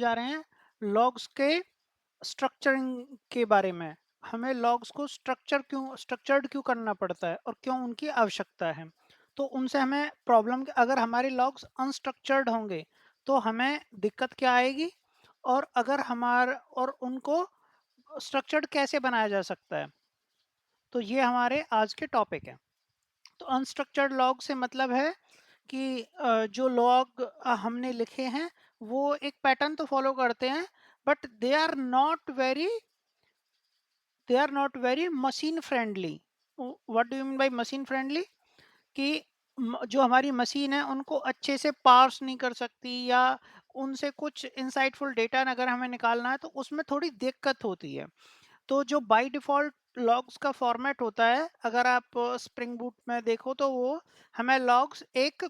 जा रहे हैं लॉग्स के स्ट्रक्चरिंग के बारे में। हमें लॉग्स को स्ट्रक्चर्ड क्यों करना पड़ता है और क्यों उनकी आवश्यकता है। तो उनसे हमें प्रॉब्लम, अगर हमारे लॉग्स अनस्ट्रक्चर्ड होंगे तो हमें दिक्कत क्या आएगी, और अगर और उनको स्ट्रक्चर्ड कैसे बनाया जा सकता है। तो ये हमारे आज के टॉपिक है। तो अनस्ट्रक्चर्ड लॉग से मतलब है कि जो लॉग हमने लिखे हैं वो एक पैटर्न तो फॉलो करते हैं, but they are not very machine friendly. What do you mean by machine friendly? कि जो हमारी मशीन है उनको अच्छे से पार्स नहीं कर सकती, या उनसे कुछ इंसाइटफुल डेटा अगर हमें निकालना है तो उसमें थोड़ी दिक्कत होती है। तो जो बाय डिफ़ॉल्ट लॉग्स का फॉर्मेट होता है, अगर आप स्प्रिंग बूट में देखो तो वो हमें लॉग्स एक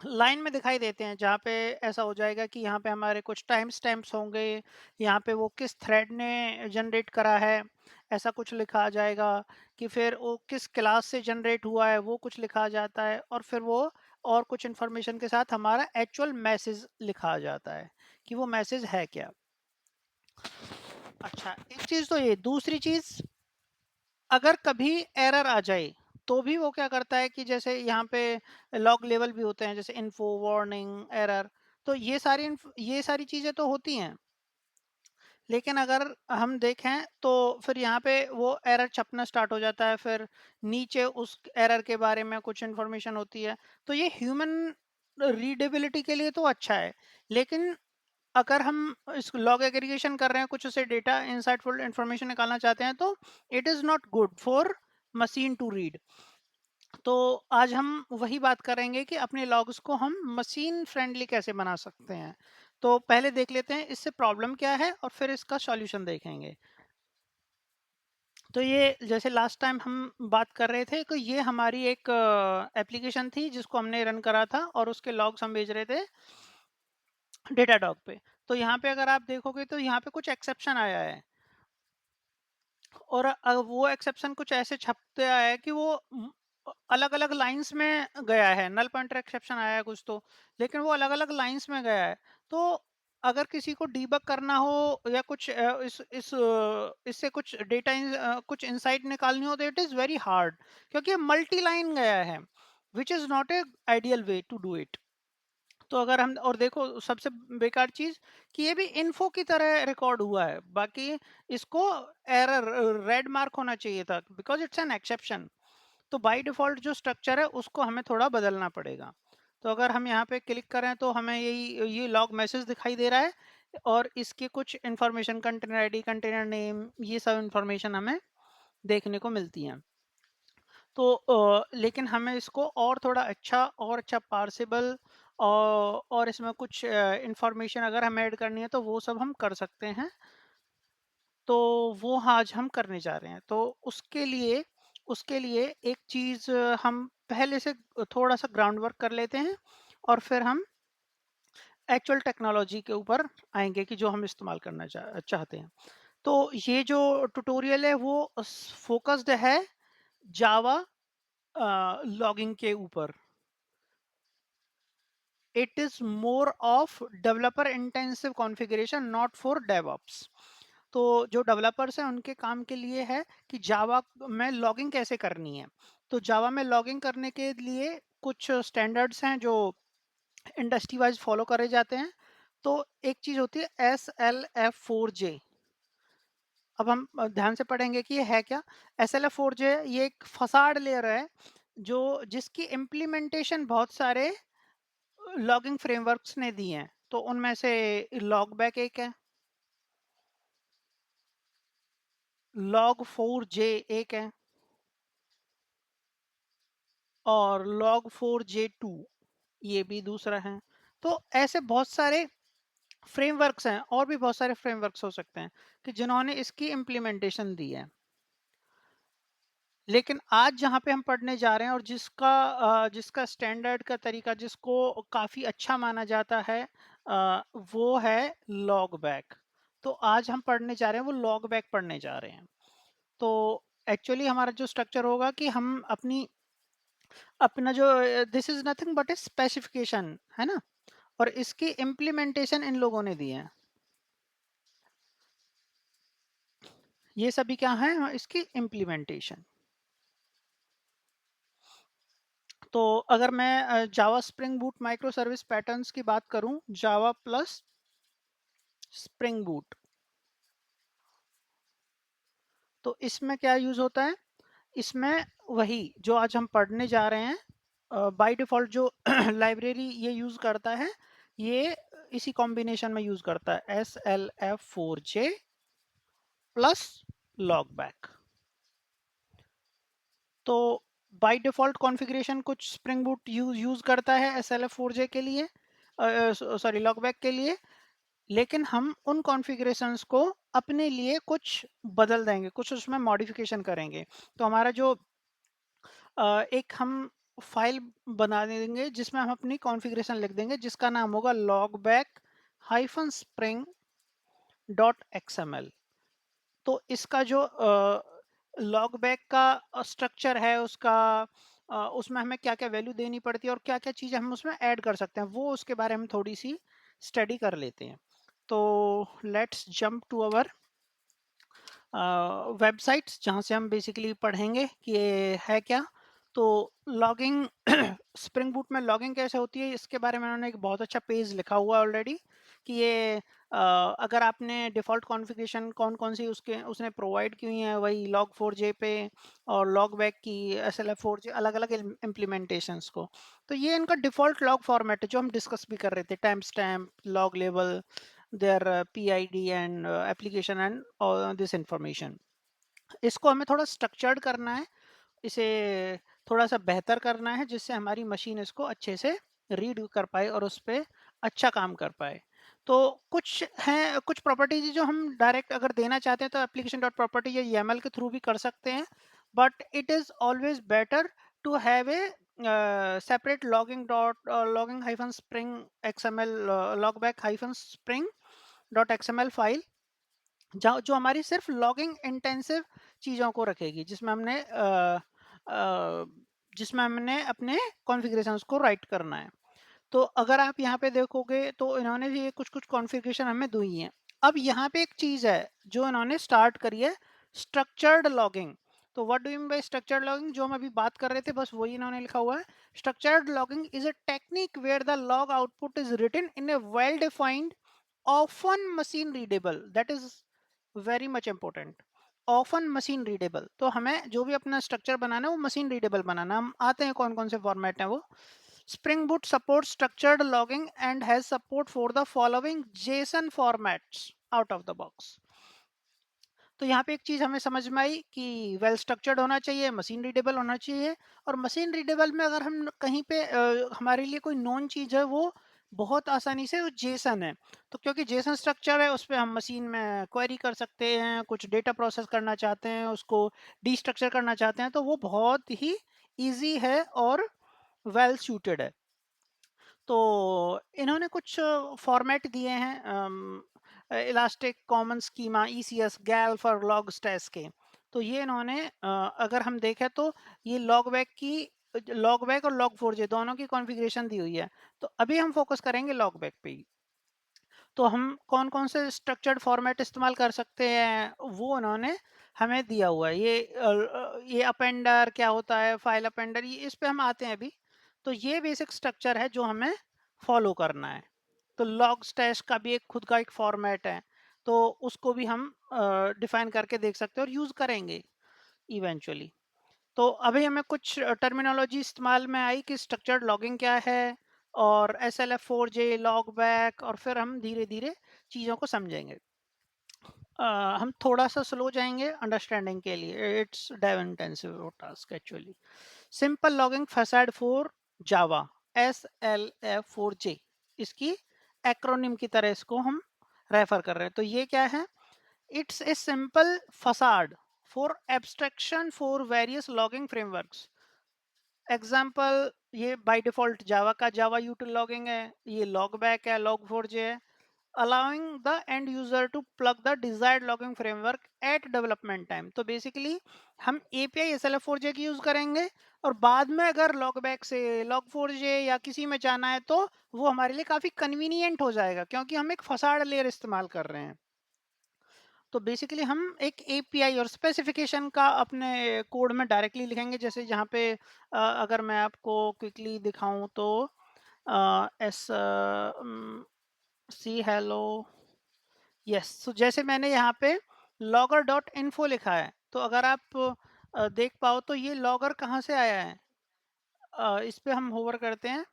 लाइन में दिखाई देते हैं, जहाँ पे ऐसा हो जाएगा कि यहाँ पे हमारे कुछ टाइम स्टैम्प्स होंगे, यहाँ पे वो किस थ्रेड ने जनरेट करा है ऐसा कुछ लिखा आ जाएगा, कि फिर वो किस क्लास से जनरेट हुआ है वो कुछ लिखा आ जाता है, और फिर वो और कुछ इन्फॉर्मेशन के साथ हमारा एक्चुअल मैसेज लिखा आ जाता है कि वो मैसेज है क्या। अच्छा, एक चीज़ तो ये, दूसरी चीज़, अगर कभी एरर आ जाए तो भी वो क्या करता है कि जैसे यहाँ पे लॉग लेवल भी होते हैं, जैसे इन्फो, वार्निंग, एरर। तो ये सारी चीजें तो होती हैं, लेकिन अगर हम देखें तो फिर यहाँ पे वो एरर छपना स्टार्ट हो जाता है, फिर नीचे उस एरर के बारे में कुछ इन्फॉर्मेशन होती है। तो ये ह्यूमन रीडेबिलिटी के लिए तो अच्छा है, लेकिन अगर हम इस लॉग एग्रीगेशन कर रहे हैं, कुछ उसे डेटा इनसाइटफुल इंफॉर्मेशन निकालना चाहते हैं, तो it is not good for machine to read. तो आज हम वही बात करेंगे कि अपने लॉग्स को हम मशीन फ्रेंडली कैसे बना सकते हैं। तो पहले देख लेते हैं इससे प्रॉब्लम क्या है और फिर इसका सॉल्यूशन देखेंगे। तो ये जैसे लास्ट टाइम हम बात कर रहे थे, तो ये हमारी एक एप्लीकेशन थी जिसको हमने रन करा था, और उसके लॉग्स हम भेज रहे थे डेटाडॉग पे। तो यहाँ पे अगर आप देखोगे तो यहाँ पे कुछ एक्सेप्शन आया है, और वो एक्सेप्शन कुछ ऐसे छपते आया है कि वो अलग अलग लाइंस में गया है। नल पॉइंटर एक्सेप्शन आया है कुछ तो, लेकिन वो अलग अलग लाइंस में गया है। तो अगर किसी को डीबग करना हो या कुछ इससे कुछ डेटा कुछ इंसाइट निकालनी हो, तो इट इज वेरी हार्ड, क्योंकि मल्टी लाइन गया है, which is not a ideal way to do it. तो अगर हम और देखो, सबसे बेकार चीज कि ये भी इन्फो की तरह रिकॉर्ड हुआ है, बाकी इसको एरर रेड मार्क होना चाहिए था, बिकॉज इट्स एन एक्सेप्शन। तो बाय डिफॉल्ट जो स्ट्रक्चर है उसको हमें थोड़ा बदलना पड़ेगा। तो अगर हम यहाँ पे क्लिक करें तो हमें ये लॉग मैसेज दिखाई दे रहा है, और इसके कुछ information, container ID, container name, ये सब इंफॉर्मेशन हमें देखने को मिलती है। तो लेकिन हमें इसको और अच्छा पार्सेबल, और इसमें कुछ इंफॉर्मेशन अगर हमें ऐड करनी है तो वो सब हम कर सकते हैं। तो वो आज हम करने जा रहे हैं। तो उसके लिए एक चीज़ हम पहले से थोड़ा सा ग्राउंड वर्क कर लेते हैं, और फिर हम एक्चुअल टेक्नोलॉजी के ऊपर आएंगे कि जो हम इस्तेमाल करना चाहते हैं। तो ये जो ट्यूटोरियल है वो फोकस्ड है जावा लॉगिंग के ऊपर। It is more of developer intensive configuration, not for DevOps. तो जो डेवलपर्स हैं उनके काम के लिए है कि जावा में लॉगिंग कैसे करनी है। तो जावा में लॉगिंग करने के लिए कुछ स्टैंडर्ड्स हैं जो इंडस्ट्री वाइज फॉलो करे जाते हैं। तो एक चीज होती है SLF4J। अब हम ध्यान से पढ़ेंगे कि ये है क्या। SLF4J ये एक फसाड लेयर है, जो जिसकी इम्प्लीमेंटेशन बहुत सारे लॉगिंग फ्रेमवर्क्स ने दी हैं। तो उनमें से लॉगबैक एक है, log4j एक है, और log4j2 ये भी दूसरा है। तो ऐसे बहुत सारे फ्रेमवर्क्स हैं, और भी बहुत सारे फ्रेमवर्क्स हो सकते हैं कि जिन्होंने इसकी इम्प्लीमेंटेशन दी है। लेकिन आज जहाँ पे हम पढ़ने जा रहे हैं, और जिसका स्टैंडर्ड का तरीका जिसको काफ़ी अच्छा माना जाता है, वो है लॉग बैक। तो आज हम पढ़ने जा रहे हैं, वो लॉग बैक पढ़ने जा रहे हैं। तो एक्चुअली हमारा जो स्ट्रक्चर होगा कि हम अपना जो this is nothing but A specification है ना, और इसकी इम्प्लीमेंटेशन इन लोगों ने दी है। ये सभी क्या है इसकी इम्प्लीमेंटेशन। तो अगर मैं जावा spring boot micro service patterns की बात करूं, जावा प्लस स्प्रिंग बूट, तो इसमें क्या यूज होता है, इसमें वही जो आज हम पढ़ने जा रहे हैं, बाय डिफॉल्ट जो लाइब्रेरी ये यूज करता है, ये इसी कॉम्बिनेशन में यूज करता है, SLF4J प्लस लॉगबैक। तो बाय डिफॉल्ट कॉन्फ़िगरेशन कुछ स्प्रिंग बूट यूज करता है SLF4J के लिए, सॉरी लॉगबैक के लिए, लेकिन हम उन कॉन्फ़िगरेशंस को अपने लिए कुछ बदल देंगे, कुछ उसमें मॉडिफिकेशन करेंगे। तो हमारा जो एक हम फाइल बना देंगे जिसमें हम अपनी कॉन्फ़िगरेशन लिख देंगे, जिसका नाम होगा लॉगबैक हाइफन स्प्रिंग डॉट XML। तो इसका जो लॉग बैक का स्ट्रक्चर है उसका, उसमें हमें क्या क्या वैल्यू देनी पड़ती है और क्या क्या चीज़ें हम उसमें ऐड कर सकते हैं, वो उसके बारे में थोड़ी सी स्टडी कर लेते हैं। तो let's jump to our websites, जहाँ से हम बेसिकली पढ़ेंगे कि ये है क्या। तो लॉगिंग स्प्रिंग बूट में लॉगिंग कैसे होती है, इसके बारे में उन्होंने एक बहुत अच्छा पेज लिखा हुआ है ऑलरेडी, कि ये अगर आपने डिफ़ॉल्ट कॉन्फ़िगरेशन कौन कौन सी उसके उसने प्रोवाइड की हुई है, वही लॉग फोर जे पे और लॉग बैक की SLF4J अलग अलग इम्प्लीमेंटेशंस को। तो ये इनका डिफ़ॉल्ट लॉग फॉर्मेट है जो हम डिस्कस भी कर रहे थे, time stamp, log level, their PID and application and all this information। इसको हमें थोड़ा स्ट्रक्चर्ड करना है, इसे थोड़ा सा बेहतर करना है, जिससे हमारी मशीन इसको अच्छे से रीड कर पाए और उस पर अच्छा काम कर पाए। तो कुछ हैं, कुछ प्रॉपर्टीज जो हम डायरेक्ट अगर देना चाहते हैं तो एप्लीकेशन डॉट प्रॉपर्टी या YAML के थ्रू भी कर सकते हैं, but it is always better to have a separate logging dot logging hyphen spring XML logback hyphen spring dot XML file, जो जो हमारी सिर्फ लॉगिंग इंटेंसिव चीज़ों को रखेगी, अ, जिसमें हमने अपने कॉन्फ़िगरेशंस को राइट करना है। तो अगर आप यहाँ पे देखोगे तो इन्होंने ये कुछ-कुछ कॉन्फ़िगरेशन हमें दी हैं। अब यहाँ पे एक चीज़ है जो इन्होंने स्टार्ट करी है, स्ट्रक्चर्ड लॉगिंग। तो what do you mean bye structured logging, जो हम अभी बात कर रहे थे बस वही इन्होंने लिखा हुआ है। Structured logging is a technique where the log output is written in a well defined, often machine readable, that is very much important, often machine readable. तो हमें जो भी अपना स्ट्रक्चर बनाना है वो मशीन रीडेबल बनाना। हम आते हैं कौन कौन से फॉर्मेट हैं वो। Spring Boot supports structured logging and has support for the following JSON formats out of the box। तो यहाँ पे एक चीज हमें समझ में आई कि वेल स्ट्रक्चर्ड होना चाहिए, मशीन रीडेबल होना चाहिए, और मशीन रीडेबल में अगर हम कहीं पे हमारे लिए कोई नॉन चीज है, वो बहुत आसानी से जेसन है। तो क्योंकि जेसन स्ट्रक्चर है उस पर हम मशीन में क्वेरी कर सकते हैं, कुछ डेटा प्रोसेस करना चाहते हैं, उसको डीस्ट्रक्चर करना चाहते हैं, तो वो बहुत ही ईजी है और वेल सूटेड है। तो इन्होंने कुछ फॉर्मेट दिए हैं, इलास्टिक कॉमन स्कीमा, ECS, गैल्फ और लॉग स्टैस के। तो ये इन्होंने अगर हम देखें तो ये लॉग बैक और लॉग फोर जे दोनों की कॉन्फ़िगरेशन दी हुई है। तो अभी हम फोकस करेंगे लॉग बैक पे ही। तो हम कौन कौन से स्ट्रक्चर्ड फॉर्मेट इस्तेमाल कर सकते हैं वो उन्होंने हमें दिया हुआ है। ये अपेंडर क्या होता है, फाइल अपेंडर, ये इस पे हम आते हैं अभी। तो ये बेसिक स्ट्रक्चर है जो हमें फॉलो करना है। तो लॉग स्टैश का भी एक खुद का एक फॉर्मेट है, तो उसको भी हम डिफाइन करके देख सकते हैं और यूज करेंगे इवेंचुअली। तो अभी हमें कुछ टर्मिनोलॉजी इस्तेमाल में आई कि स्ट्रक्चर्ड लॉगिंग क्या है और SLF4J लॉग बैक, और फिर हम धीरे धीरे चीज़ों को समझेंगे। हम थोड़ा सा स्लो जाएंगे अंडरस्टैंडिंग के लिए, it's dev intensive task actually. Simple logging facade for Java, SLF4J, इसकी एक्रोनिम की तरह इसको हम रेफर कर रहे हैं। तो ये क्या है, it's a simple facade for abstraction for various logging frameworks. Example, ये बाय डिफॉल्ट जावा का जावा यूटिल लॉगिंग है, ये लॉग बैक है, लॉग फोर जे है, allowing the end user to plug the desired logging framework at development time। तो basically हम API SLF4J की use करेंगे, और बाद में अगर लॉगबैक से log4j या किसी में जाना है तो वो हमारे लिए काफी कन्वीनियंट हो जाएगा, क्योंकि हम एक फसाड लेयर इस्तेमाल कर रहे हैं। तो बेसिकली हम एक एपीआई और स्पेसिफिकेशन का अपने कोड में डायरेक्टली लिखेंगे। जैसे यहाँ पे अगर मैं आपको क्विकली दिखाऊं तो एस सी हेलो यस। तो जैसे मैंने यहाँ पे लॉगर डॉट इन्फो लिखा है, तो अगर आप देख पाओ तो ये लॉगर कहाँ से आया है। इस पे हम होवर करते हैं,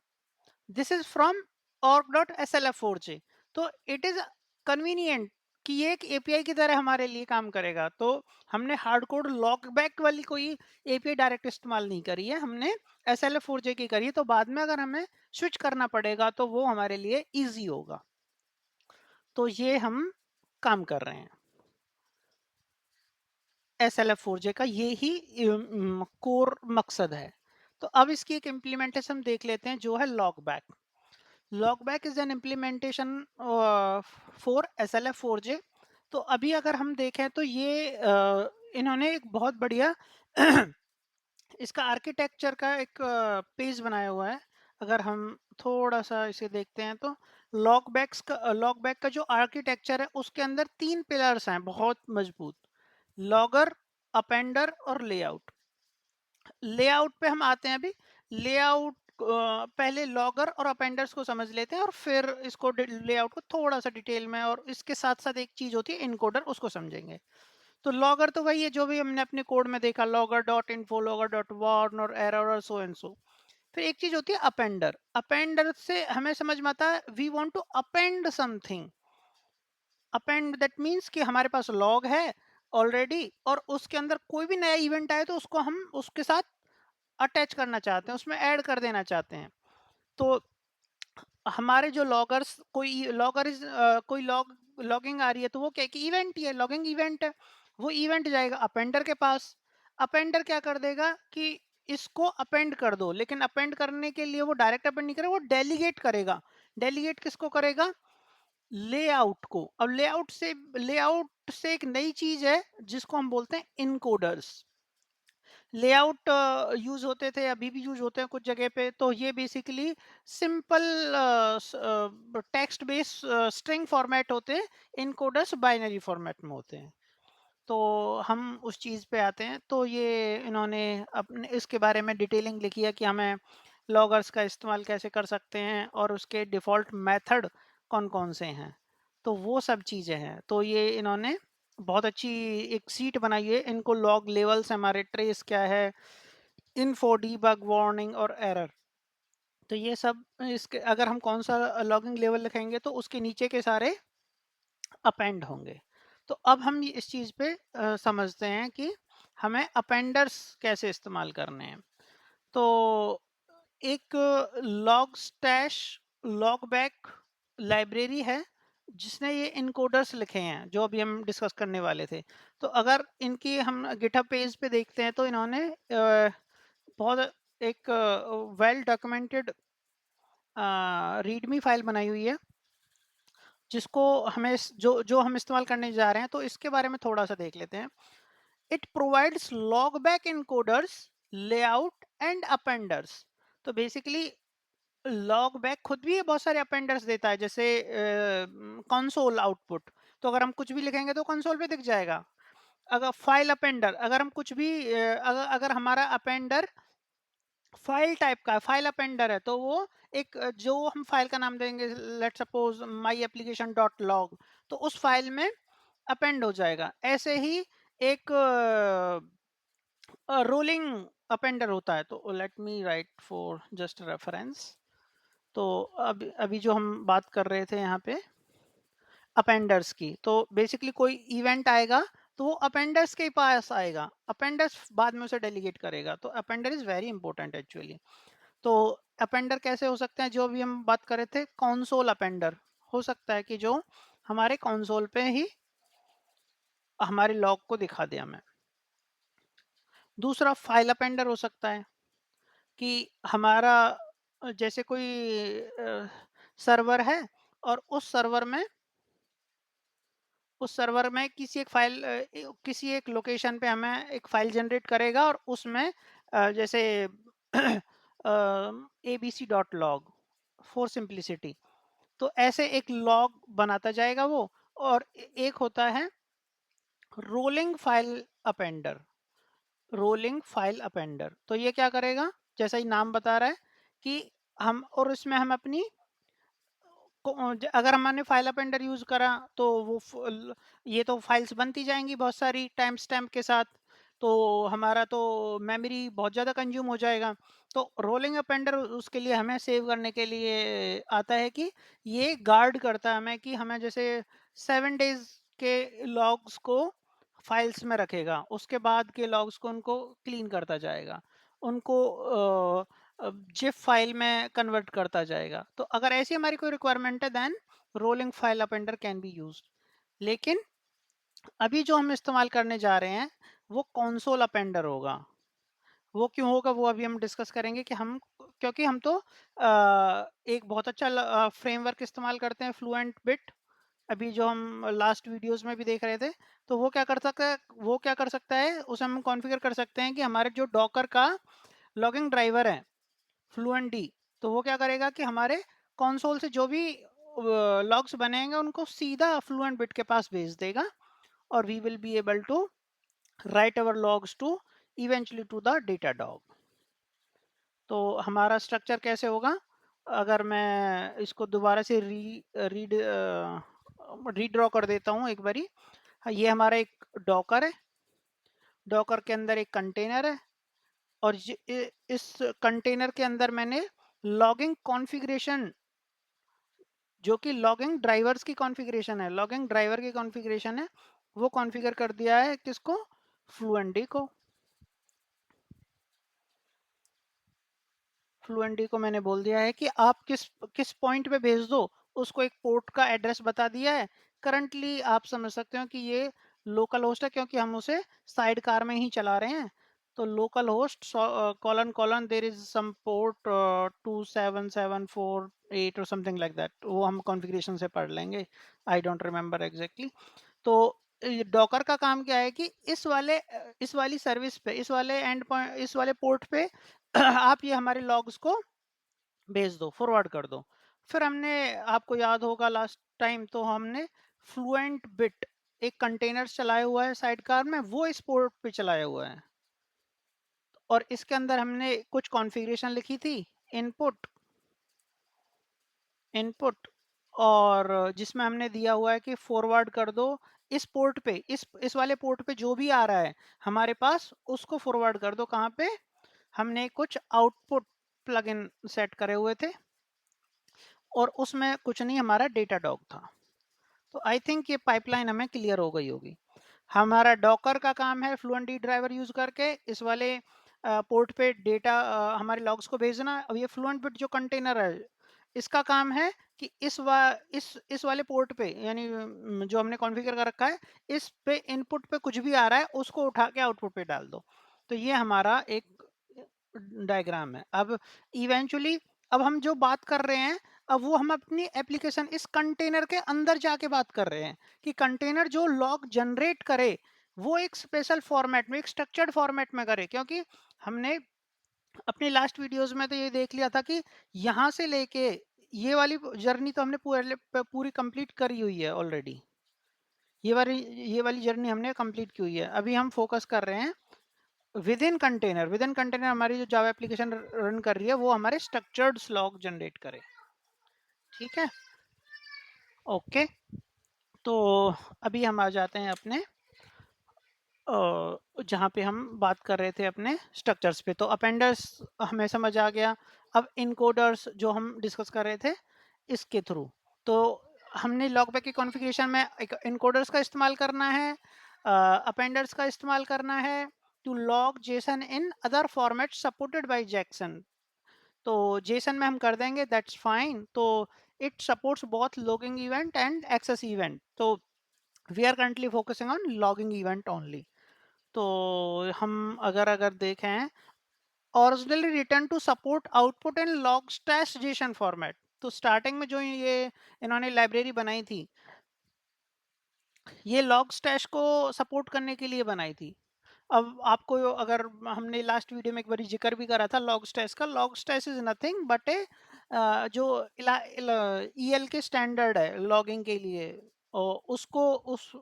दिस इज फ्रॉम org.slf4j। तो इट इज कन्वीनियंट कि ये एक एपीआई की तरह हमारे लिए काम करेगा। तो हमने हार्डकोड लॉग बैक वाली कोई एपीआई डायरेक्ट इस्तेमाल नहीं करी है, हमने SLF4j की करी है। तो बाद में अगर हमें स्विच करना पड़ेगा तो वो हमारे लिए इजी होगा। तो ये हम काम कर रहे हैं, SLF4j का ये ही कोर मकसद है। तो अब इसकी एक इम्प्लीमेंटेशन देख लेते हैं जो है Logback. Logback is an implementation for SLF4j। तो अभी अगर हम देखें तो ये इन्होंने एक बहुत बढ़िया इसका आर्किटेक्चर का एक पेज बनाया हुआ है। अगर हम थोड़ा सा इसे देखते हैं तो लॉगबैक का जो आर्किटेक्चर है उसके अंदर 3 पिलर्स हैं बहुत मजबूत: लॉगर, अपेंडर और लेआउट। लेआउट पे हम आते हैं अभी। लेआउट पहले लॉगर और अपेंडर्स को समझ लेते हैं और फिर इसको लेआउट को थोड़ा सा डिटेल में, और इसके साथ साथ एक चीज होती है इनकोडर, उसको समझेंगे। तो लॉगर तो वही है जो भी हमने अपने कोड में देखा, logger dot info, logger dot warn और एरर और सो एंड सो। फिर एक चीज होती है अपेंडर। अपेंडर से हमें समझ में आता है we want to append something. Append that means कि हमारे पास लॉग है ऑलरेडी और उसके अंदर कोई भी नया इवेंट आए तो उसको हम उसके साथ अटैच करना चाहते हैं, उसमें ऐड कर देना चाहते हैं। तो हमारे जो लॉगर्स, कोई लॉगर इज कोई लॉगिंग आ रही है तो वो क्या कि इवेंट ही है, लॉगिंग इवेंट है। वो इवेंट जाएगा अपेंडर के पास। अपेंडर क्या कर देगा कि इसको अपेंड कर दो, लेकिन अपेंड करने के लिए वो डायरेक्ट अपेंड नहीं करेगा, वो डेलीगेट करेगा। डेलीगेट किसको करेगा? लेआउट को। अब लेआउट से एक नई चीज है जिसको हम बोलते हैं इनकोडर्स। लेआउट यूज होते थे, अभी भी यूज होते हैं कुछ जगह पे। तो ये basically simple text based string format होते हैं, इनकोडर्स बाइनरी फॉर्मेट में होते हैं। तो हम उस चीज़ पे आते हैं। तो ये इन्होंने अपने इसके बारे में डिटेलिंग लिखी है कि हमें लॉगर्स का इस्तेमाल कैसे कर सकते हैं और उसके डिफ़ॉल्ट मेथड कौन कौन से हैं। तो वो सब चीज़ें हैं। तो ये इन्होंने बहुत अच्छी एक सीट बनाई है। इनको लॉग लेवल्स, हमारे ट्रेस क्या है, इन्फो, डीबग, वार्निंग और एरर। तो ये सब इसके अगर हम कौन सा लॉगिंग लेवल लिखेंगे तो उसके नीचे के सारे अपेंड होंगे। तो अब हम इस चीज़ पे समझते हैं कि हमें अपेंडर्स कैसे इस्तेमाल करने हैं। तो एक log stash log back library है जिसने ये इनकोडर्स लिखे हैं जो अभी हम डिस्कस करने वाले थे। तो अगर इनकी हम गिटहब पेज पे देखते हैं तो इन्होंने बहुत एक वेल डॉक्यूमेंटेड रीडमी फाइल बनाई हुई है जिसको हमें जो जो हम इस्तेमाल करने जा रहे हैं तो इसके बारे में थोड़ा सा देख लेते हैं। It provides Logback encoders, layout and appenders. तो बेसिकली लॉग बैक खुद भी बहुत सारे अपेंडर्स देता है, जैसे कंसोल आउटपुट। तो अगर हम कुछ भी लिखेंगे तो कंसोल पे दिख जाएगा। अगर फाइल अपेंडर, अगर हम कुछ भी अगर हमारा अपेंडर फाइल टाइप का फाइल अपेंडर है तो वो एक जो हम फाइल का नाम देंगे, let suppose my application dot log, तो उस फाइल में अपेंड हो जाएगा। ऐसे ही एक रोलिंग अपेंडर होता है। तो let me right for just reference. तो अभी अभी जो हम बात कर रहे थे यहाँ पे अपेंडर्स की, तो बेसिकली कोई इवेंट आएगा तो वो अपेंडर्स के पास आएगा, अपेंडर्स बाद में उसे डेलीगेट करेगा। तो अपेंडर इज वेरी इंपॉर्टेंट एक्चुअली। तो अपेंडर कैसे हो सकते हैं? जो भी हम बात कर रहे थे, कंसोल अपेंडर हो सकता है कि जो हमारे कंसोल पे ही हमारे लॉग को दिखा दे हमें। दूसरा फाइल अपेंडर हो सकता है कि हमारा जैसे कोई सर्वर है और उस सर्वर में किसी एक लोकेशन पे हमें एक फाइल जनरेट करेगा और उसमें जैसे abc.log फॉर सिंप्लिसिटी। तो ऐसे एक लॉग बनाता जाएगा वो। और एक होता है रोलिंग फाइल अपेंडर। रोलिंग फाइल अपेंडर तो ये क्या करेगा, जैसा ही नाम बता रहा है कि हम, और इसमें हम अपनी अगर हमने फाइल अपेंडर यूज करा तो ये तो फाइल्स बनती जाएंगी बहुत सारी टाइम स्टैम्प के साथ, तो हमारा तो मेमोरी बहुत ज़्यादा कंज्यूम हो जाएगा। तो रोलिंग अपेंडर उसके लिए हमें सेव करने के लिए आता है कि ये गार्ड करता है हमें कि हमें जैसे 7 डेज के लॉग्स को फाइल्स में रखेगा, उसके बाद के लॉग्स को उनको क्लीन करता जाएगा, उनको जिप फाइल में कन्वर्ट करता जाएगा। तो अगर ऐसी हमारी कोई रिक्वायरमेंट है then rolling file appender can be used. लेकिन अभी जो हम इस्तेमाल करने जा रहे हैं वो कंसोल अपेंडर होगा। वो क्यों होगा वो अभी हम डिस्कस करेंगे कि हम, क्योंकि हम तो एक बहुत अच्छा फ्रेमवर्क इस्तेमाल करते हैं, फ्लुएंट बिट। अभी जो हम लास्ट वीडियोस में भी देख रहे थे, तो वो क्या कर सकता है, वो क्या कर सकता है, उसे हम कॉन्फ़िगर कर सकते हैं कि हमारे जो डॉकर का लॉगिंग ड्राइवर है फ्लुएंट डी, तो वो क्या करेगा कि हमारे कंसोल से जो भी लॉग्स बनेंगे उनको सीधा फ्लुएंट बिट के पास भेज देगा, और we will be able to write our logs to eventually to the Datadog. तो हमारा स्ट्रक्चर कैसे होगा, अगर मैं इसको दोबारा से रीड रीड्रॉ कर देता हूँ एक बारी। हाँ, ये हमारा एक डॉकर है, डॉकर के अंदर एक कंटेनर है, और इस कंटेनर के अंदर मैंने लॉगिंग कॉन्फ़िगरेशन, जो कि लॉगिंग ड्राइवर्स की कॉन्फ़िगरेशन है, लॉगिंग ड्राइवर की कॉन्फ़िगरेशन है, वो कॉन्फ़िगर कर दिया है किसको, फ्लुएंट को। फ्लुएंटी को मैंने बोल दिया है कि आप किस किस पॉइंट पे भेज दो, उसको एक पोर्ट का एड्रेस बता दिया है। करंटली आप समझ सकते हो कि ये लोकल होस्ट है, क्योंकि हम उसे साइड कार में ही चला रहे हैं। तो localhost colon colon there is some port 27748 और समथिंग लाइक दैट, वो हम कॉन्फ़िगरेशन से पढ़ लेंगे, आई डोंट रिमेम्बर एग्जैक्टली। तो डॉकर का काम क्या है कि इस वाली सर्विस पे, इस वाले एंड पॉइंट, इस वाले पोर्ट पे आप ये हमारे लॉग्स को भेज दो, फॉरवर्ड कर दो। फिर हमने, आपको याद होगा लास्ट टाइम तो हमने फ्लुएंट बिट एक कंटेनर चलाया हुआ है साइड कार में, वो इस पोर्ट पे चलाया हुआ है, और इसके अंदर हमने कुछ कॉन्फ़िगरेशन लिखी थी, इनपुट इनपुट, और जिसमें हमने दिया हुआ है कि फॉरवर्ड कर दो इस पोर्ट पे, इस वाले पोर्ट पे जो भी आ रहा है हमारे पास, उसको फॉरवर्ड कर दो कहाँ पे, हमने कुछ आउटपुट प्लगइन सेट करे हुए थे, और उसमें कुछ नहीं, हमारा डेटा डॉग था। तो आई थिंक ये पाइपलाइन हमें क्लियर हो गई होगी। हमारा डॉकर का काम है फ्लुएंट डी ड्राइवर यूज करके इस वाले पोर्ट पे डेटा, हमारे लॉग्स को भेजना। अब ये फ्लुएंट बिट जो कंटेनर है, इसका काम है कि इस वाले पोर्ट पे, यानी जो हमने कॉन्फ़िगर कर रखा है, इस पे इनपुट पे कुछ भी आ रहा है उसको उठा के आउटपुट पे डाल दो। तो ये हमारा एक डायग्राम है। अब इवेंचुअली, अब हम जो बात कर रहे हैं, अब वो हम अपनी एप्लीकेशन इस कंटेनर के अंदर जाके बात कर रहे हैं कि कंटेनर जो लॉग जनरेट करे वो एक स्पेशल फॉर्मेट में, एक स्ट्रक्चर्ड फॉर्मेट में करे। क्योंकि हमने अपनी लास्ट वीडियोस में तो ये देख लिया था कि यहाँ से लेके ये वाली जर्नी तो हमने पूरी कंप्लीट करी हुई है ऑलरेडी। ये वाली जर्नी हमने कंप्लीट की हुई है। अभी हम फोकस कर रहे हैं विद इन कंटेनर हमारी जो जावा एप्लीकेशन रन कर रही है वो हमारे स्ट्रक्चर्ड स्लॉग जनरेट करे। ठीक है, ओके। तो अभी हम आ जाते हैं अपने जहाँ पे हम बात कर रहे थे अपने स्ट्रक्चर्स पे। तो अपेंडर्स हमें समझ आ गया। अब इनकोडर्स जो हम डिस्कस कर रहे थे इसके थ्रू, तो हमने लॉगबैक की कॉन्फ़िगरेशन में एक इनकोडर्स का इस्तेमाल करना है, अपेंडर्स का इस्तेमाल करना है to log JSON in other format supported by Jackson. तो जेसन में हम कर देंगे, दैट्स फाइन। तो it supports both logging event and access event, तो we are currently focusing on logging event only. तो हम अगर अगर देखें, originally return to support output in Logstash JSON format. तो स्टार्टिंग में जो ये इन्होंने लाइब्रेरी बनाई थी, ये लॉग स्टैश को सपोर्ट करने के लिए बनाई थी। अब आपको, अगर हमने लास्ट वीडियो में एक बार जिक्र भी करा था लॉग स्टैश का, Logstash is nothing but a जो ईएल के स्टैंडर्ड है लॉगिंग के लिए, उसको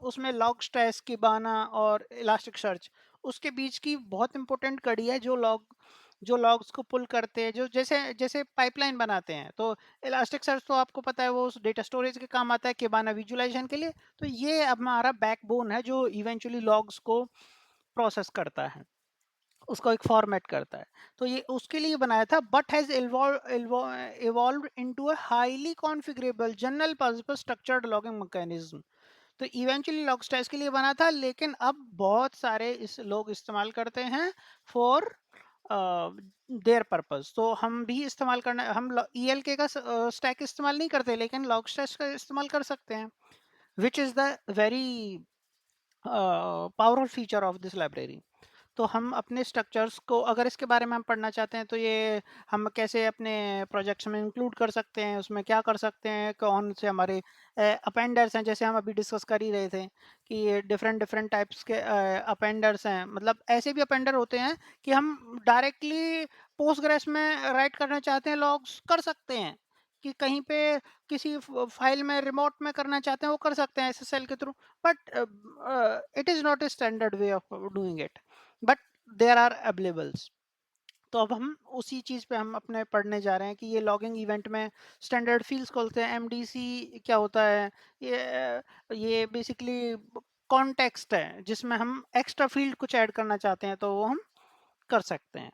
उसमें लॉग स्ट्रेस किबाना और इलास्टिक सर्च उसके बीच की बहुत इंपॉर्टेंट कड़ी है, जो लॉग्स को पुल करते हैं, जो जैसे जैसे पाइपलाइन बनाते हैं। तो इलास्टिक सर्च तो आपको पता है वो डेटा स्टोरेज के काम आता है, किबाना विजुअलाइजेशन के लिए। तो ये अब हमारा बैकबोन है जो इवेंचुअली लॉग्स को प्रोसेस करता है, उसको एक फॉर्मेट करता है। तो ये उसके लिए बनाया था, but has evolve into a highly configurable general purpose structured logging mechanism. तो इवेंचुअली लॉगस्टाइल्स के लिए बना था, लेकिन अब बहुत सारे इस लोग इस्तेमाल करते हैं फॉर देयर पर्पस। तो हम भी इस्तेमाल करना, हम ELK का स्टैक इस्तेमाल नहीं करते, लेकिन लॉगस्टाइल्स का इस्तेमाल कर सकते हैं, which is the very powerful feature of this library. तो हम अपने स्ट्रक्चर्स को, अगर इसके बारे में हम पढ़ना चाहते हैं, तो ये हम कैसे अपने प्रोजेक्ट्स में इंक्लूड कर सकते हैं, उसमें क्या कर सकते हैं, कौन से हमारे अपेंडर्स हैं, जैसे हम अभी डिस्कस कर ही रहे थे कि ये डिफरेंट डिफरेंट टाइप्स के अपेंडर्स हैं। मतलब ऐसे भी अपेंडर होते हैं कि हम डायरेक्टली पोस्टग्रेस में राइट करना चाहते हैं, लॉग्स कर सकते हैं, कि कहीं पे किसी फाइल में रिमोट में करना चाहते हैं वो कर सकते हैं SSL के through. But it is not a standard way of doing it, but there are availables. तो अब हम उसी चीज़ पे हम अपने पढ़ने जा रहे हैं कि ये लॉगिंग इवेंट में स्टैंडर्ड फील्ड्स खोलते हैं। MDC क्या होता है? ये बेसिकली कॉन्टेक्स्ट है जिसमें हम एक्स्ट्रा फील्ड कुछ ऐड करना चाहते हैं तो वो हम कर सकते हैं।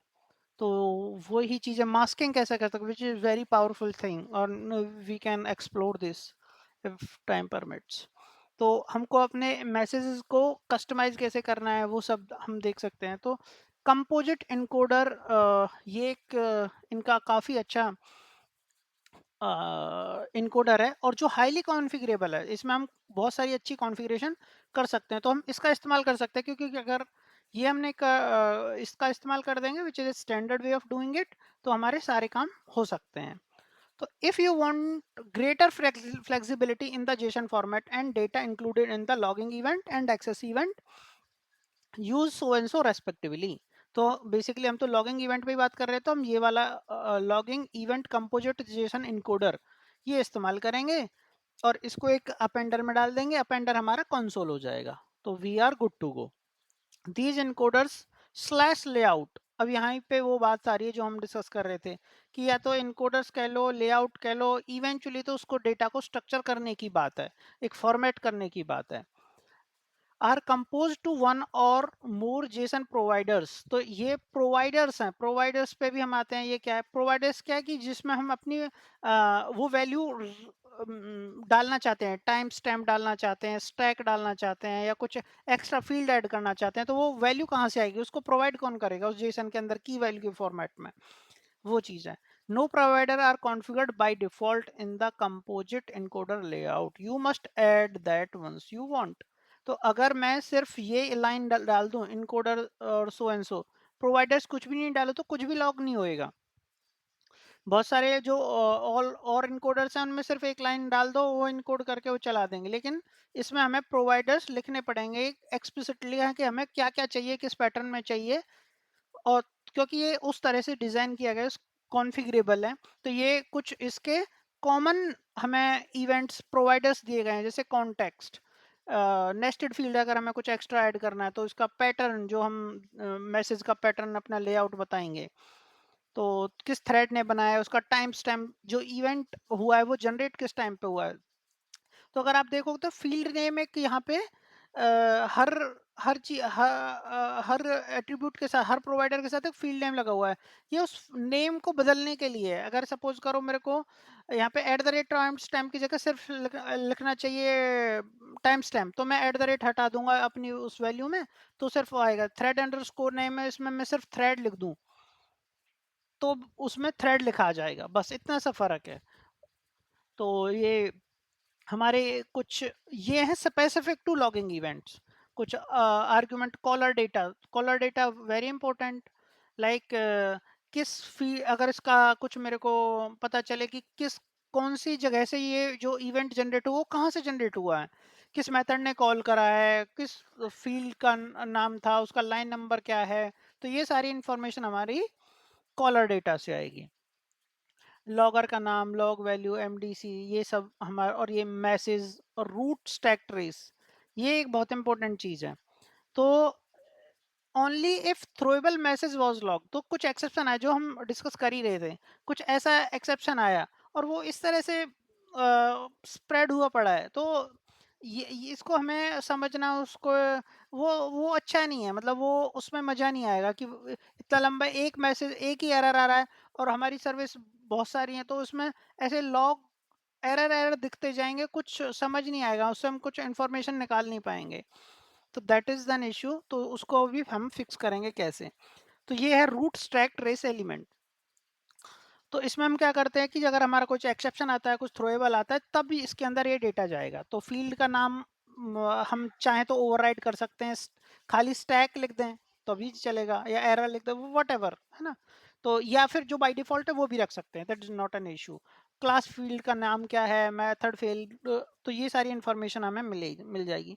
तो वही चीज़ें मास्किंग कैसे कर सकते हैं, which is very powerful thing, और we can explore this if time permits. तो हमको अपने मैसेजेस को कस्टमाइज कैसे करना है वो सब हम देख सकते हैं। तो कंपोजिट इनकोडर ये एक इनका काफ़ी अच्छा इनकोडर है, और जो हाईली कॉन्फ़िगरेबल है, इसमें हम बहुत सारी अच्छी कॉन्फ़िगरेशन कर सकते हैं। तो हम इसका इस्तेमाल कर सकते हैं, क्योंकि अगर ये हमने इसका इस्तेमाल कर देंगे, which is standard way of doing it, तो हमारे सारे काम हो सकते हैं। तो if you want greater flexibility in the JSON format and data included in the logging event and access event, use so and so respectively. तो basically हम तो लॉगिंग इवेंट पे ही बात कर रहे हैं, तो हम ये वाला logging event composite Jason encoder ये इस्तेमाल करेंगे, और इसको एक अपेंडर में डाल देंगे, अपेंडर हमारा कंसोल हो जाएगा। तो we are good to go. These encoders slash layout, अब यहाँ पे वो बात आ रही है जो हम डिस्कस कर रहे थे, कि या तो इनकोडर्स कह लो, लेआउट कह लो, इवेंचुअली तो उसको डेटा को स्ट्रक्चर करने की बात है, एक फॉर्मेट करने की बात है। आर कंपोज टू वन और मोर जेसन प्रोवाइडर्स, तो ये प्रोवाइडर्स हैं, प्रोवाइडर्स पे भी हम आते हैं। ये क्या है? प्रोवाइडर्स क्या है कि जिसमें हम अपनी वो वैल्यू डालना चाहते हैं, टाइम स्टैम्प डालना चाहते हैं, स्टैक डालना चाहते हैं, या कुछ एक्स्ट्रा फील्ड ऐड करना चाहते हैं। तो वो वैल्यू कहाँ से आएगी, उसको प्रोवाइड कौन करेगा उस जेसन के अंदर की वैल्यू के फॉर्मेट में? वो चीज़ है। No provider are configured by default in the composite encoder layout, you must add that once you want. तो अगर मैं सिर्फ ये लाइन डाल दूं इनकोडर और सो एंड सो, प्रोवाइडर्स कुछ भी नहीं डालो तो कुछ भी लॉग नहीं होएगा। बहुत सारे जो ऑल और इनकोडर्स हैं उनमें सिर्फ एक लाइन डाल दो, वो इनकोड करके वो चला देंगे। लेकिन इसमें हमें प्रोवाइडर्स लिखने पड़ेंगे एक्सप्लिसिटली है कि हमें क्या क्या चाहिए, किस पैटर्न में चाहिए। और क्योंकि ये उस तरह से डिजाइन किया गया है, कॉन्फ़िगरेबल है, तो ये कुछ इसके कॉमन हमें इवेंट्स प्रोवाइडर्स दिए गए हैं, जैसे कॉन्टेक्स्ट, नेस्टेड फील्ड, अगर हमें कुछ एक्स्ट्रा ऐड करना है तो इसका पैटर्न, जो हम मैसेज का पैटर्न अपना लेआउट बताएंगे, तो किस थ्रेड ने बनाया है, उसका टाइम स्टैम्प, जो इवेंट हुआ है वो जनरेट किस टाइम पे हुआ है। तो अगर आप देखो तो फील्ड नेम एक यहाँ पे हर हर चीज हर एट्रीब्यूट के साथ, हर प्रोवाइडर के साथ एक फील्ड नेम लगा हुआ है। ये उस नेम को बदलने के लिए है। अगर सपोज करो मेरे को यहाँ पे at the rate time stamp की जगह सिर्फ लिखना चाहिए टाइम स्टैम्प, तो मैं एट द रेट हटा दूंगा अपनी उस वैल्यू में, तो सिर्फ वो आएगा। थ्रेड अंडर स्कोर नेम है, इसमें मैं सिर्फ थ्रेड लिख दूं तो उसमें थ्रेड लिखा आ जाएगा, बस इतना सा फर्क है। तो ये हमारे कुछ ये हैं स्पेसिफिक टू लॉगिंग इवेंट्स। कुछ argument, caller data very important. Like किस फी अगर इसका कुछ मेरे को पता चले कि किस कौन सी जगह से ये जो इवेंट जनरेट हुआ वो कहाँ से जनरेट हुआ है, किस मेथड ने कॉल करा है, किस फील्ड का नाम था, उसका लाइन नंबर क्या है, तो ये सारी इंफॉर्मेशन हमारी कॉलर डेटा से आएगी। लॉगर का नाम, लॉग वैल्यू, एमडीसी, ये सब हमारा, और ये मैसेज और रूट स्टैक ट्रेस, ये एक बहुत इंपॉर्टेंट चीज है। तो only if throwable message was log, तो कुछ एक्सेप्शन आया जो हम डिस्कस कर ही रहे थे, कुछ ऐसा एक्सेप्शन आया और वो इस तरह से स्प्रेड हुआ पड़ा है, तो ये इसको हमें समझना, उसको वो अच्छा नहीं है, मतलब वो उसमें मजा नहीं आएगा कि इतना लंबा एक मैसेज, एक ही एरर आ रहा है और हमारी सर्विस बहुत सारी है, तो उसमें ऐसे लॉग एरर एरर दिखते जाएंगे, कुछ समझ नहीं आएगा, उससे हम कुछ इन्फॉर्मेशन निकाल नहीं पाएंगे। तो दैट इज दैन इशू, तो उसको भी हम फिक्स करेंगे कैसे। तो ये है रूट स्टैक ट्रेस एलिमेंट। तो इसमें हम क्या करते हैं कि अगर हमारा कुछ एक्सेप्शन आता है, कुछ थ्रोएबल आता है, तब भी इसके अंदर ये डेटा जाएगा। तो फील्ड का नाम हम चाहे तो ओवरराइड कर सकते हैं, खाली स्टैक लिख दें तो भी चलेगा, या एरर लिख दें, वट एवर, है ना। तो या फिर जो बाय डिफॉल्ट है वो भी रख सकते हैं, that is not an issue. Class field का नाम क्या है, मेथड फील्ड, तो ये सारी इंफॉर्मेशन हमें मिल जाएगी।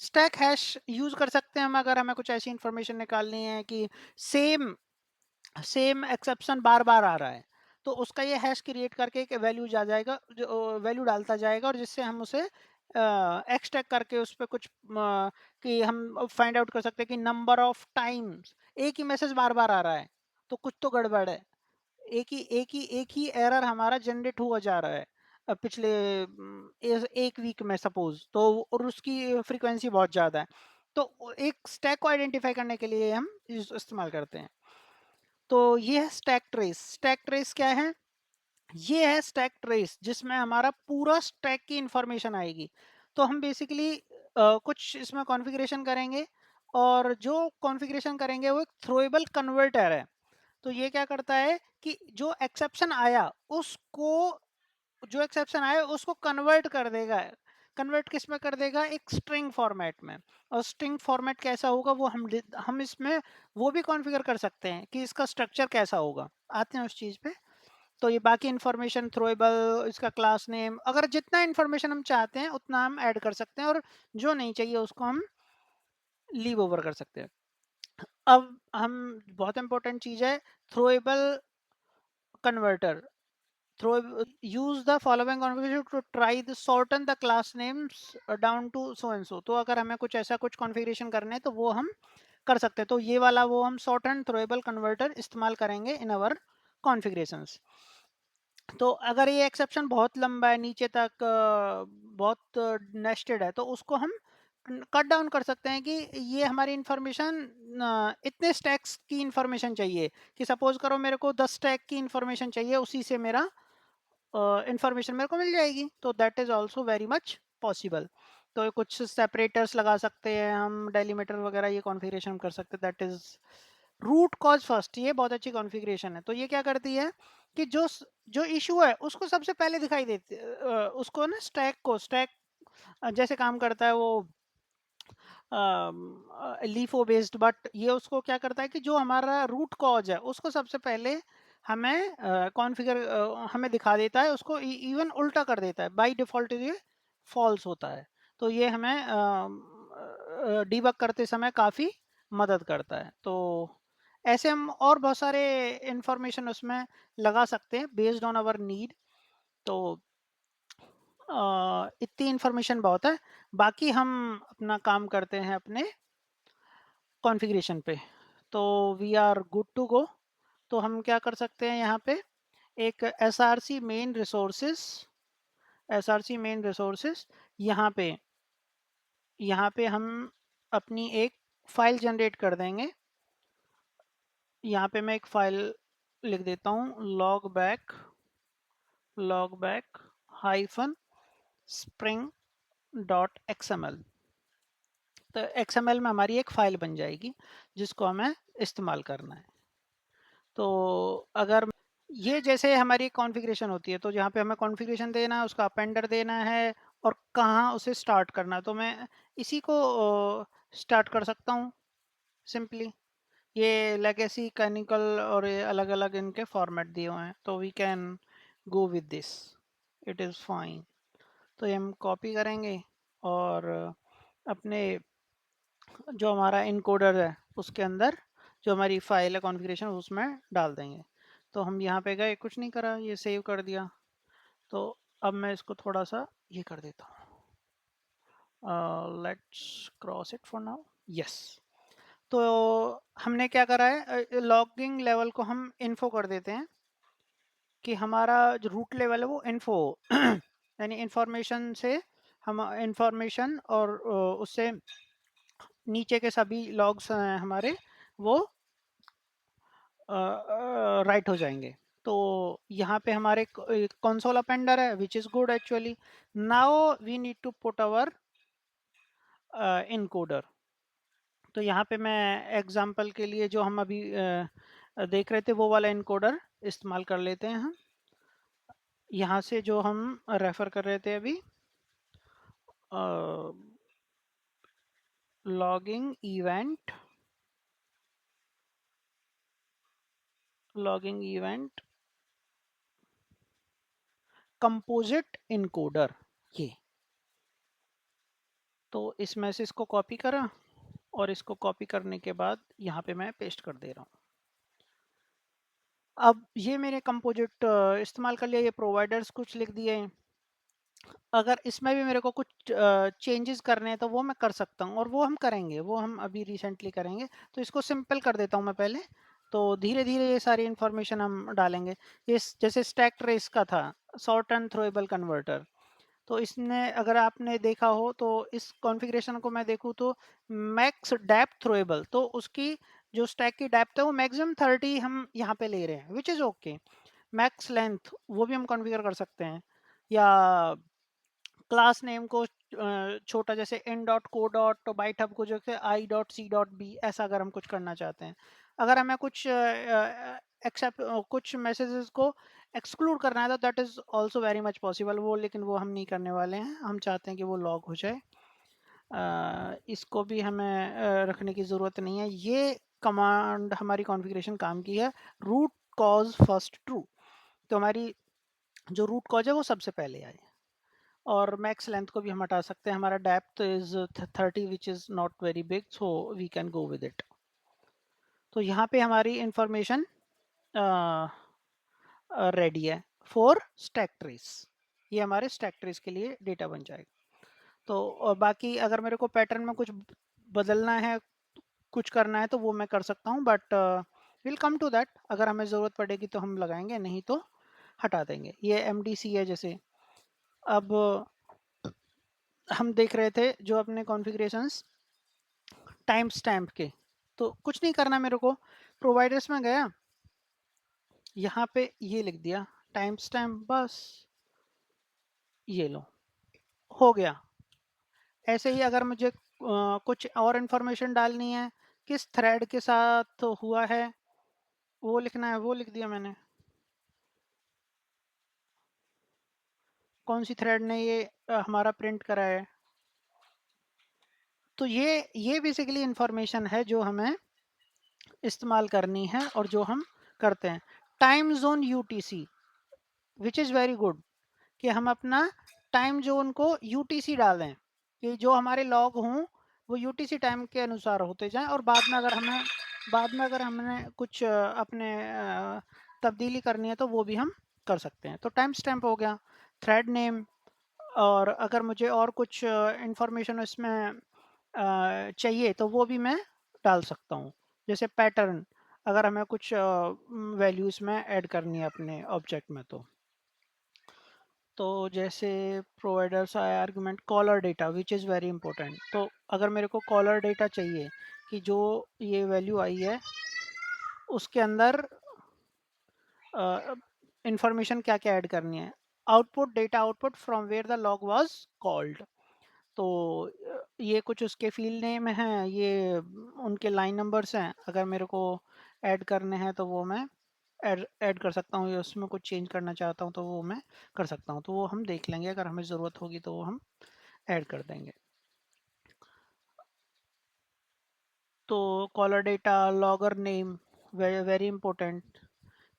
स्टैक हैश यूज कर सकते हैं हम, अगर हमें कुछ ऐसी इंफॉर्मेशन निकालनी है कि सेम सेम एक्सेप्शन बार बार आ रहा है, तो उसका ये हैश क्रिएट करके एक वैल्यू जा जाएगा, जो वैल्यू डालता जाएगा, और जिससे हम उसे एक्सट्रैक्ट करके उस पर कुछ कि हम फाइंड आउट कर सकते हैं कि नंबर ऑफ टाइम्स एक ही मैसेज बार बार आ रहा है, तो कुछ तो गड़बड़ है। एक ही एरर हमारा जनरेट हुआ जा रहा है पिछले एक वीक में सपोज, तो और उसकी फ्रीक्वेंसी बहुत ज़्यादा है, तो एक स्टैक को आइडेंटिफाई करने के लिए हम इस्तेमाल करते हैं। तो ये है स्टैक ट्रेस। स्टैक ट्रेस क्या है? ये है स्टैक ट्रेस जिसमें हमारा पूरा स्टैक की इंफॉर्मेशन आएगी। तो हम बेसिकली कुछ इसमें कॉन्फ़िगरेशन करेंगे, और जो कॉन्फ़िगरेशन करेंगे वो एक थ्रोएबल कन्वर्टर है। तो ये क्या करता है कि जो एक्सेप्शन आया उसको कन्वर्ट कर देगा। कन्वर्ट किस में कर देगा? एक स्ट्रिंग फॉर्मेट में। और स्ट्रिंग फॉर्मेट कैसा होगा वो हम इसमें वो भी कॉन्फ़िगर कर सकते हैं कि इसका स्ट्रक्चर कैसा होगा। आते हैं उस चीज़ पे। तो ये बाकी इन्फॉर्मेशन थ्रोएबल, इसका क्लास नेम, अगर जितना इन्फॉर्मेशन हम चाहते हैं उतना हम ऐड कर सकते हैं, और जो नहीं चाहिए उसको हम लीव ओवर कर सकते हैं। अब हम बहुत इंपॉर्टेंट चीज़ है throwable converter. throw use the following configuration to try the shorten the class names down to so and so। तो अगर हमें कुछ ऐसा कुछ कॉन्फ़िगरेशन करना है तो वो हम कर सकते हैं। तो ये वाला वो हम shorten throwable converter इस्तेमाल करेंगे इन अवर कॉन्फ़िगरेशंस। तो अगर ये एक्सेप्शन बहुत लंबा है, नीचे तक बहुत नेस्टेड है, तो उसको हम कट डाउन कर सकते हैं कि ये हमारी इंफॉर्मेशन इतने स्टैक्स की इंफॉर्मेशन चाहिए, कि सपोज करो मेरे को 10 स्टैक की इंफॉर्मेशन चाहिए, उसी से मेरा इंफॉर्मेशन मेरे को मिल जाएगी। तो that is also very much possible. तो कुछ सेपरेटर्स लगा सकते हैं हम, डेलीमीटर वगैरह, ये कॉन्फ़िगरेशन कर सकते हैं। That is root cause first, ये बहुत अच्छी कॉन्फ़िगरेशन है। तो ये क्या करती है कि जो इशू है उसको सबसे पहले दिखाई देती उसको ना स्टैक जैसे काम करता है वो लीफो बेस्ड, बट ये उसको क्या करता है कि जो हमारा रूट कॉज है उसको सबसे पहले हमें कॉन्फ़िगर हमें दिखा देता है, उसको इवन उल्टा कर देता है। बाय डिफ़ॉल्ट ये फॉल्स होता है। तो ये हमें डीबग करते समय काफ़ी मदद करता है। तो ऐसे हम और बहुत सारे इंफॉर्मेशन उसमें लगा सकते हैं बेस्ड ऑन आवर नीड। तो इतनी इंफॉर्मेशन बहुत है। बाकी हम अपना काम करते हैं अपने कॉन्फ़िगरेशन पे। तो we are good to go. तो हम क्या कर सकते हैं यहाँ पे, एक एसआरसी मेन रिसोर्सेस, यहाँ पे यहाँ पे हम अपनी एक फाइल जनरेट कर देंगे। यहाँ पे मैं एक फाइल लिख देता हूँ, log back hyphen spring dot XML. तो एक्सएमएल में हमारी एक फाइल बन जाएगी जिसको हमें इस्तेमाल करना है। तो अगर ये जैसे हमारी कॉन्फ़िगरेशन होती है, तो जहाँ पे हमें कॉन्फ़िगरेशन देना है, उसका अपेंडर देना है, और कहाँ उसे स्टार्ट करना है, तो मैं इसी को स्टार्ट कर सकता हूँ सिंपली। ये लेगेसी, कैनिकल और ये अलग अलग इनके फॉर्मेट दिए हुए हैं, तो we can go with this, it is fine. तो ये हम कॉपी करेंगे और अपने जो हमारा इनकोडर है उसके अंदर जो हमारी फाइल है कॉन्फ़िगरेशन उसमें डाल देंगे। तो हम यहाँ पे गए, कुछ नहीं करा, ये सेव कर दिया। तो अब मैं इसको थोड़ा सा ये कर देता हूँ, let's cross it for now. Yes. तो हमने क्या करा है, लॉगिंग लेवल को हम इन्फो कर देते हैं कि हमारा जो रूट लेवल है वो इन्फो यानी इंफॉर्मेशन से हम इंफॉर्मेशन और उससे नीचे के सभी लॉग्स हैं हमारे, वो राइट हो जाएंगे। तो यहाँ पे हमारे कंसोल अपेंडर है, which is good actually. Now we need to put our encoder. तो यहाँ पे मैं एग्जांपल के लिए जो हम अभी देख रहे थे वो वाला इनकोडर इस्तेमाल कर लेते हैं हम। यहाँ से जो हम रेफर कर रहे थे अभी, logging event, logging event composite encoder, ये। तो इसमें से इसको कॉपी करा और इसको कॉपी करने के बाद यहाँ पे मैं पेस्ट कर दे रहा हूँ। अब ये मेरे कंपोजिट इस्तेमाल कर लिया, ये प्रोवाइडर्स कुछ लिख दिए। अगर इसमें भी मेरे को कुछ चेंजेस करने हैं तो वो मैं कर सकता हूँ, और वो हम करेंगे, वो हम अभी रिसेंटली करेंगे। तो इसको सिंपल कर देता हूँ मैं पहले, तो धीरे धीरे ये सारी इन्फॉर्मेशन हम डालेंगे। ये जैसे स्टैक ट्रेस का था, सॉर्ट एंड थ्रोएबल कन्वर्टर, तो इसने अगर आपने देखा हो तो इस कॉन्फ़िगरेशन को मैं देखूँ तो मैक्स डेप्थ थ्रोएबल, तो उसकी जो स्टैक की डेप्थ है वो मैक्सिमम 30 हम यहाँ पे ले रहे हैं, which is okay. Max length वो भी हम कॉन्फ़िगर कर सकते हैं, या क्लास नेम को छोटा, जैसे in dot co dot byte hub को जो कि I dot C dot B, ऐसा अगर हम कुछ करना चाहते हैं। अगर हमें कुछ एक्सेप्ट कुछ मैसेजेस को एक्सक्लूड करना है तो that is also very much possible, वो लेकिन वो हम नहीं करने वाले हैं, हम चाहते हैं कि वो लॉग हो जाए। इसको भी हमें रखने की ज़रूरत नहीं है। ये कमांड हमारी कॉन्फ़िगरेशन काम की है, रूट कॉज फर्स्ट ट्रू, तो हमारी जो रूट कॉज है वो सबसे पहले आए। और मैक्स लेंथ को भी हम हटा सकते हैं, हमारा depth is 30 which is not very big, so we can go with it. तो यहाँ पे हमारी इंफॉर्मेशन रेडी है फॉर स्टैक ट्रेस, ये हमारे स्टैक ट्रेस के लिए डेटा बन जाएगा। तो बाकी अगर मेरे को पैटर्न में कुछ बदलना है, कुछ करना है, तो वो मैं कर सकता हूँ, but will come to that. अगर हमें ज़रूरत पड़ेगी तो हम लगाएंगे, नहीं तो हटा देंगे। ये MDC है जैसे। अब हम देख रहे थे जो अपने कॉन्फ़िगरेशंस टाइम स्टैम्प के, तो कुछ नहीं करना मेरे को, प्रोवाइडर्स में गया, यहाँ पे ये लिख दिया टाइम स्टैम्प, बस ये लो, हो गया। ऐसे ही अगर मुझे कुछ और इन्फॉर्मेशन डालनी है, किस थ्रेड के साथ हुआ है वो लिखना है, वो लिख दिया मैंने, कौन सी थ्रेड ने ये हमारा प्रिंट करा है। तो ये बेसिकली इंफॉर्मेशन है जो हमें इस्तेमाल करनी है और जो हम करते हैं। Time zone UTC which is very good, कि हम अपना टाइम जोन को UTC डालें, कि जो हमारे लॉग हों वो UTC टाइम के अनुसार होते जाएं, और बाद में अगर हमने कुछ अपने तब्दीली करनी है तो वो भी हम कर सकते हैं। तो टाइम स्टैम्प हो गया, थ्रेड नेम, और अगर मुझे और कुछ इंफॉर्मेशन इसमें चाहिए तो वो भी मैं डाल सकता हूँ, जैसे पैटर्न, अगर हमें कुछ वैल्यूज़ में ऐड करनी है अपने ऑब्जेक्ट में। तो जैसे प्रोवाइडर्स आया argument caller data which is very important, तो अगर मेरे को कॉलर डेटा चाहिए कि जो ये वैल्यू आई है उसके अंदर इंफॉर्मेशन क्या क्या ऐड करनी है। Output data output from where the log was called, तो ये कुछ उसके फील्ड नेम हैं, ये उनके लाइन नंबर्स हैं, अगर मेरे को ऐड करने हैं तो वो मैं ऐड कर सकता हूँ, या उसमें कुछ चेंज करना चाहता हूँ तो वो मैं कर सकता हूँ। तो वो हम देख लेंगे, अगर हमें ज़रूरत होगी तो वो हम ऐड कर देंगे। तो caller data, logger name, very very important,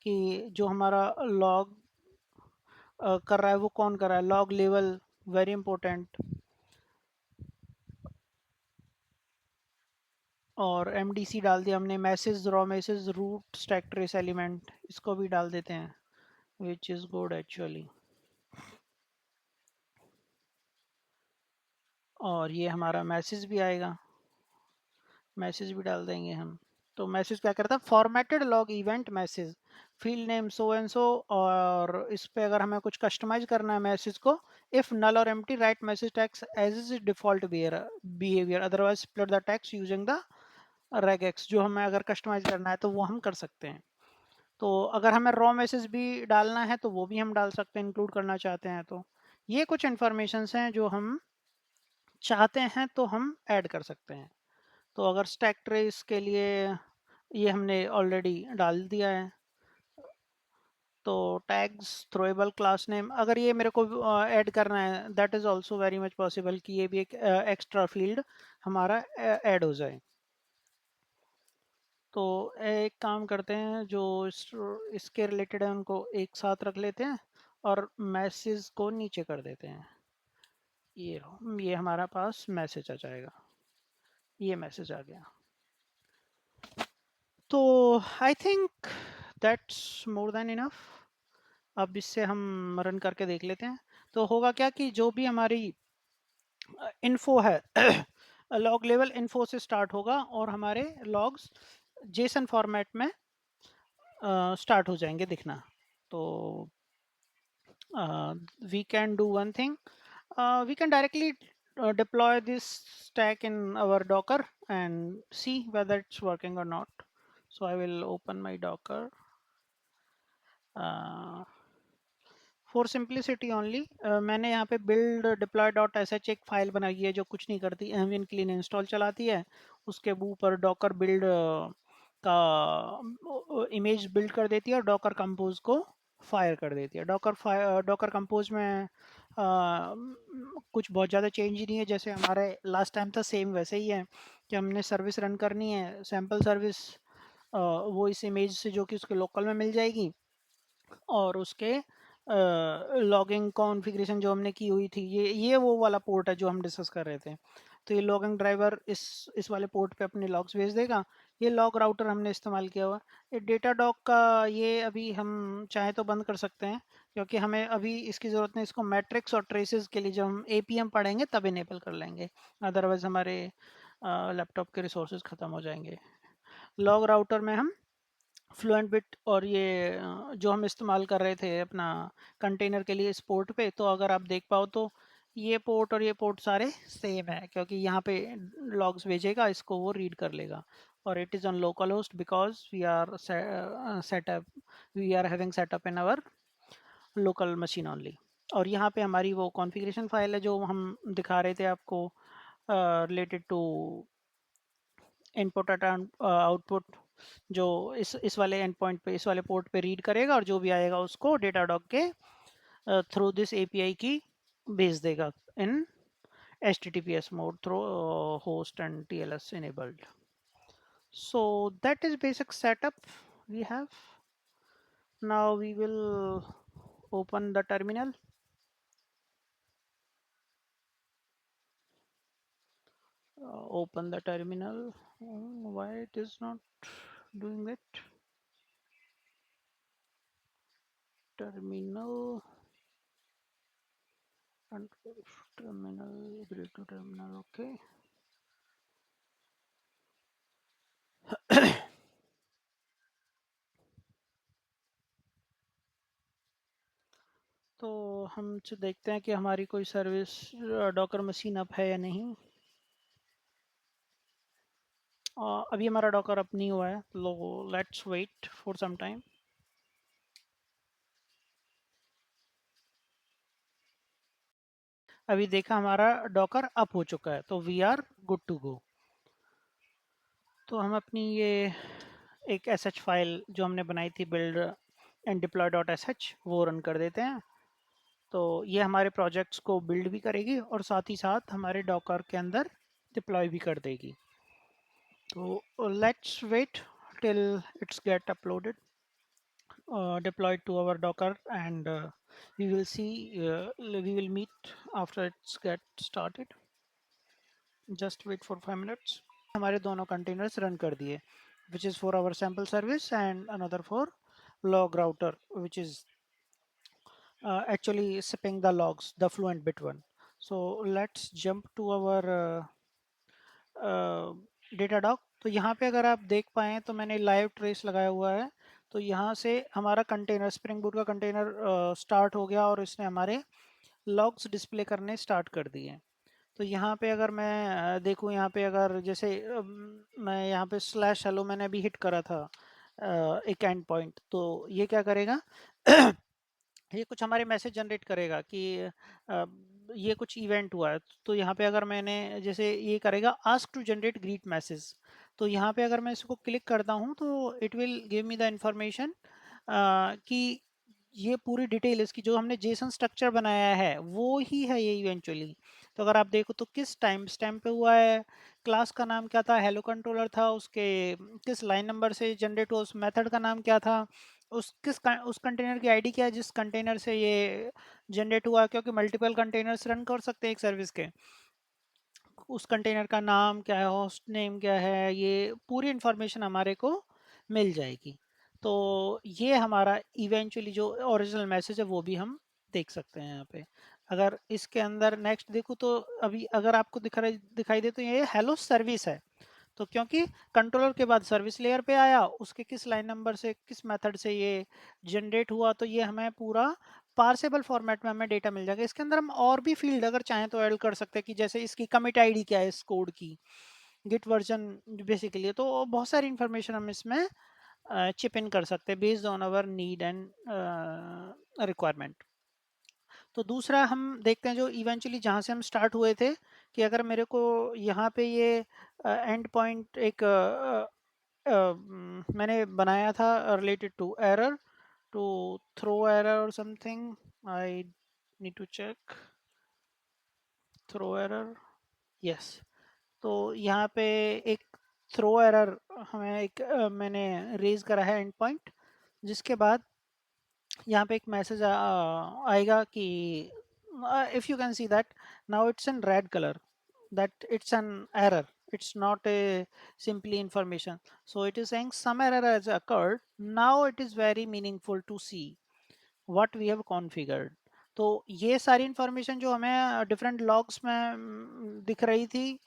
कि जो हमारा लॉग कर रहा है वो कौन कर रहा है, लॉग लेवल, वेरी इंपॉर्टेंट। और MDC डाल दिया हमने, message raw message root stack trace element, इसको भी डाल देते हैं, विच इज़ गुड एक्चुअली। और ये हमारा मैसेज भी आएगा, मैसेज भी डाल देंगे हम। तो मैसेज क्या करता है, formatted log event message field name so and so, और इस पे अगर हमें कुछ कस्टमाइज करना है मैसेज को, इफ नल और empty write message tags as is default behaviour, otherwise split the tags using the regex. जो हमें अगर कस्टमाइज करना है तो वो हम कर सकते हैं। तो अगर हमें रॉ मैसेज भी डालना है तो वो भी हम डाल सकते हैं, इंक्लूड करना चाहते हैं तो। ये कुछ इन्फॉर्मेशन हैं जो हम चाहते हैं तो हम ऐड कर सकते हैं। तो अगर स्टैक ट्रेस के लिए ये हमने ऑलरेडी डाल दिया है। तो टैग्स थ्रोएबल क्लास नेम, अगर ये मेरे को ऐड करना है, that is also very much possible कि ये भी एक एक्स्ट्रा फील्ड हमारा ऐड हो जाए। तो एक काम करते हैं, जो इसके रिलेटेड है उनको एक साथ रख लेते हैं और मैसेज को नीचे कर देते हैं। ये हमारा पास मैसेज आ जाएगा, ये मैसेज आ गया। तो I think that's more than enough. अब इससे हम रन करके देख लेते हैं। तो होगा क्या कि जो भी हमारी इन्फो है लॉग लेवल इन्फो से स्टार्ट होगा और हमारे लॉग्स जेसन फॉर्मेट में स्टार्ट हो जाएंगे दिखना। तो we can do one thing, we can directly deploy this stack in our Docker and see whether it's working or not. So I will open my Docker. uh, for simplicity only मैंने यहाँ पे build deploy dot S H एक file बनाई है जो कुछ नहीं करती, एमविन क्लीन इंस्टॉल चलाती है। उसके ऊपर डॉकर बिल्ड का इमेज बिल्ड कर देती है और डॉकर कंपोज को फायर कर देती है। डॉकर कंपोज में कुछ बहुत ज़्यादा चेंज ही नहीं है, जैसे हमारे लास्ट टाइम था सेम वैसे ही है कि हमने सर्विस रन करनी है, सैम्पल सर्विस, वो इस इमेज से जो कि उसके लोकल में मिल जाएगी। और उसके लॉगिंग कॉन्फ़िगरेशन जो हमने की हुई थी, ये वो वाला पोर्ट है जो हम डिस्कस कर रहे थे। तो ये लॉगिंग ड्राइवर इस वाले पोर्ट पे अपने लॉग्स भेज देगा। ये लॉग राउटर हमने इस्तेमाल किया हुआ। ये डेटा डॉग का ये अभी हम चाहे तो बंद कर सकते हैं, क्योंकि हमें अभी इसकी ज़रूरत नहीं। इसको मैट्रिक्स और ट्रेसेस के लिए जब हम एपीएम पढ़ेंगे तब इनेबल कर लेंगे, अदरवाइज हमारे लैपटॉप के रिसोर्सेज ख़त्म हो जाएंगे। लॉग राउटर में हम फ्लुएंट बिट और ये जो हम इस्तेमाल कर रहे थे अपना कंटेनर के लिए इस पोर्ट पे, तो अगर आप देख पाओ तो ये पोर्ट और ये पोर्ट सारे सेम है, क्योंकि यहाँ पे लॉग्स भेजेगा, इसको वो रीड कर लेगा। और it is on local host because we are setup we are having setup in our local machine only. और यहाँ पे हमारी वो कॉन्फ़िगरेशन फाइल है जो हम दिखा रहे थे आपको, रिलेटेड टू इनपुट आउटपुट, जो इस वाले एंड पॉइंट पे, इस वाले पोर्ट पे रीड करेगा और जो भी आएगा उसको डेटाडॉग के थ्रू दिस एपीआई की भेज देगा इन HTTPS mode through host and TLS enabled. So that is basic setup we have. Now we will open the terminal. Open the terminal. Why it is not doing it? Terminal and terminal, agree to terminal. Okay. तो हम देखते हैं कि हमारी कोई service Docker machine up है या नहीं। अभी हमारा डॉकर अप नहीं हुआ है, लो let's wait for some time. अभी देखा हमारा डॉकर अप हो चुका है, तो we are good to go. तो हम अपनी ये एक एस एच फाइल जो हमने बनाई थी build and deploy dot S H, वो रन कर देते हैं। तो ये हमारे प्रोजेक्ट्स को बिल्ड भी करेगी और साथ ही साथ हमारे डॉकर के अंदर डिप्लॉय भी कर देगी। तो let's wait till it's get uploaded, deployed to our Docker, and we will see, we will meet after it's get started. Just wait for 5 minutes. हमारे दोनों कंटेनर्स रन कर दिए, which is for our sample service and another for log router, which is actually sipping the logs, the Fluent bit one. So let's jump to our Datadog. तो यहाँ पे अगर आप देख पाएँ तो मैंने लाइव ट्रेस लगाया हुआ है। तो यहाँ से हमारा कंटेनर, स्प्रिंग बूट का कंटेनर स्टार्ट हो गया और इसने हमारे लॉग्स डिस्प्ले करने स्टार्ट कर दिए। तो यहाँ पे अगर मैं देखूँ, यहाँ पे अगर जैसे मैं यहाँ पे स्लैश हेलो मैंने अभी हिट करा था एक एंड पॉइंट, तो ये क्या करेगा ये कुछ हमारे मैसेज जनरेट करेगा कि ये कुछ इवेंट हुआ है। तो यहाँ पे अगर मैंने जैसे ये करेगा ask to generate greet message, तो यहाँ पे अगर मैं इसको क्लिक करता हूँ तो it will give me the information कि ये पूरी डिटेल इसकी जो हमने जेसन स्ट्रक्चर बनाया है वो ही है ये इवेंचुअली। तो अगर आप देखो तो किस टाइम स्टैम्प पे हुआ है, क्लास का नाम क्या था, हेलो कंट्रोलर था, उसके किस लाइन नंबर से जनरेट हुआ, उस मेथड का नाम क्या था, उस कंटेनर की आईडी क्या है जिस कंटेनर से ये जनरेट हुआ, क्योंकि मल्टीपल कंटेनर्स रन कर सकते हैं एक सर्विस के। उस कंटेनर का नाम क्या है, होस्ट नेम क्या है, ये पूरी इंफॉर्मेशन हमारे को मिल जाएगी। तो ये हमारा इवेंचुअली जो ओरिजिनल मैसेज है वो भी हम देख सकते हैं यहाँ पे। अगर इसके अंदर नेक्स्ट देखूँ तो अभी अगर आपको दिखाई दे तो ये हेलो सर्विस है। तो क्योंकि कंट्रोलर के बाद सर्विस लेयर पे आया, उसके किस लाइन नंबर से किस मेथड से ये जनरेट हुआ, तो ये हमें पूरा पार्सेबल फॉर्मेट में हमें डेटा मिल जाएगा। इसके अंदर हम और भी फील्ड अगर चाहें तो ऐड कर सकते हैं कि जैसे इसकी कमिट आईडी क्या है इस कोड की, गिट वर्जन बेसिकली। तो बहुत सारी इंफॉर्मेशन हम इसमें चिप इन कर सकते हैं based on our need and requirement. तो दूसरा हम देखते हैं जो इवेंचुअली जहाँ से हम स्टार्ट हुए थे, कि अगर मेरे को यहाँ पे ये एंड पॉइंट एक मैंने बनाया था related to error, to throw error और something, I need to check throw error, yes. तो यहाँ पे एक थ्रो एरर हमें एक मैंने रेज करा है एंड पॉइंट, जिसके बाद यहाँ पे एक मैसेज आएगा कि if you can see that now it's in red color, that it's an error, it's not a simply information. So it is saying some error has occurred, now it is very meaningful to see what we have configured. तो ये सारी information जो हमें different logs में दिख रही थी,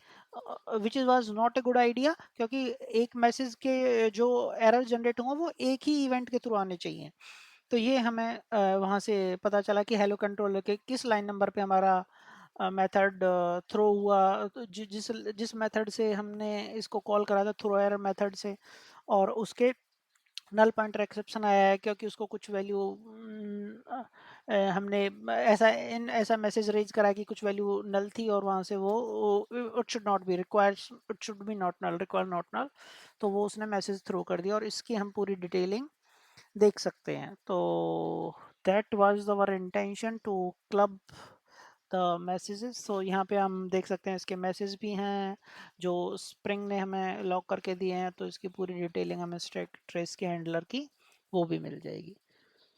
which is was not a good idea, क्योंकि एक मैसेज के जो एरर जनरेट होंगे वो एक ही इवेंट के थ्रू आने चाहिए। तो ये हमें वहाँ से पता चला कि हेलो कंट्रोलर के किस लाइन नंबर पे हमारा मेथड थ्रो हुआ, तो जिस जिस मेथड से हमने इसको कॉल करा था थ्रो एरर मेथड से, और उसके नल पॉइंटर एक्सेप्शन आया है क्योंकि उसको कुछ वैल्यू हमने ऐसा मैसेज रेज करा कि कुछ वैल्यू नल थी और वहाँ से वो it should not be required, it should be not null, require not null, तो वो उसने मैसेज थ्रो कर दिया और इसकी हम पूरी डिटेलिंग देख सकते हैं। तो that was our intention to club the messages. So यहाँ पे हम देख सकते हैं इसके मैसेज भी हैं जो स्प्रिंग ने हमें लॉक करके दिए हैं, तो इसकी पूरी डिटेलिंग हमें स्टैक ट्रेस के हैंडलर की वो भी मिल जाएगी।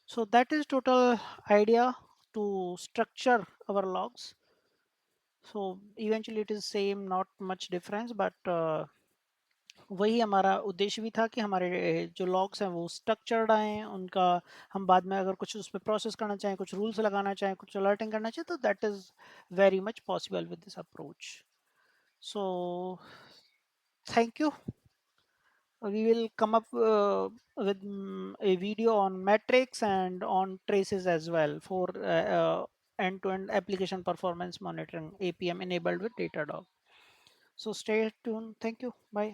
So that is total idea to structure our logs. So eventually it is same, not much difference, but वही हमारा उद्देश्य भी था कि हमारे जो लॉग्स हैं वो स्ट्रक्चर्ड आए उनका, हम बाद में अगर कुछ उस पर प्रोसेस करना चाहें, कुछ रूल्स लगाना चाहें, कुछ अलर्टिंग करना चाहें, तो that is very much possible with this approach. So thank you. We will come up with a video on metrics and on traces as well for end-to-end application performance monitoring APM enabled with Datadog. So stay tuned. Thank you. Bye.